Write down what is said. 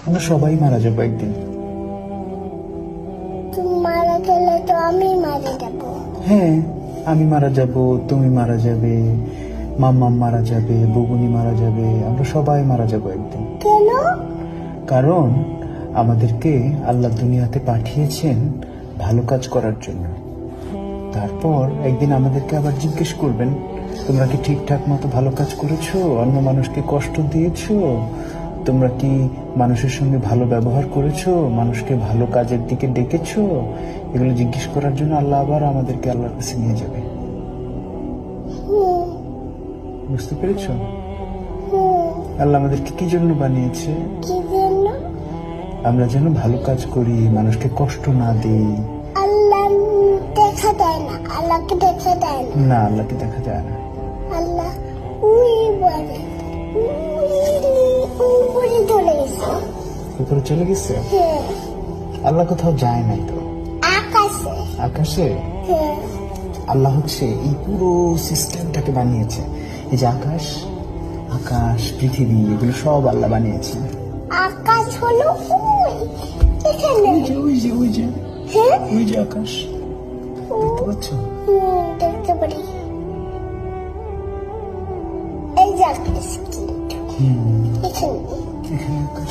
আমরা সবাই মারা যাবো একদিন। তুমি মারা গেলে তো আমি মারা যাব। হ্যাঁ, আমি মারা যাব, তুমি মারা যাবে, মাম্মা মারা যাবে, বুবুনি মারা যাবে, আমরা সবাই মারা যাব একদিন। কেন? কারণ আমাদেরকে আল্লাহ দুনিয়াতে পাঠিয়েছেন ভালো কাজ করার জন্য। তারপর একদিন আমাদেরকে আবার জিজ্ঞেস করবেন, তোমরা কি ঠিকঠাক মতো ভালো কাজ করেছো? অন্য মানুষকে কষ্ট দিয়েছো? তোমরা কি মানুষের সঙ্গে ভালো ব্যবহার করেছো? মানুষকে ভালো কাজের দিকে ডেকেছো? এগুলো জিজ্ঞেস করার জন্য আল্লাহ আবার আমাদেরকে আল্লাহর কাছে নিয়ে যাবে। বুঝতে পেরেছো? আল্লাহ আমাদেরকে কি জন্য বানিয়েছে? কি জন্য? আমরা যেন ভালো কাজ করি, মানুষকে কষ্ট না দিই। আল্লাহ দেখা দেয় না, আল্লাহকে দেখা দেয় না। না, আল্লাহকে দেখা যায় না। আল্লাহ ওই বলে উপরে চলে গেছে। উপরে চলে গেছে? হ্যাঁ, আল্লাহ কোথাও যায় নাই তো। আকাশে। আকাশে? হ্যাঁ, আল্লাহ হচ্ছে এই পুরো সিস্টেমটাকে বানিয়েছে। এই যে আকাশ, আকাশ, পৃথিবী, এগুলো সব আল্লাহ বানিয়েছে। আকাশ হলো ওই এখানে। ওই যে হ্যাঁ, ওই যে আকাশ দেখতে পাচ্ছ? দেখতে পারি। এই যে আকাশ কিন্তু এখানে। এখানে আকাশ।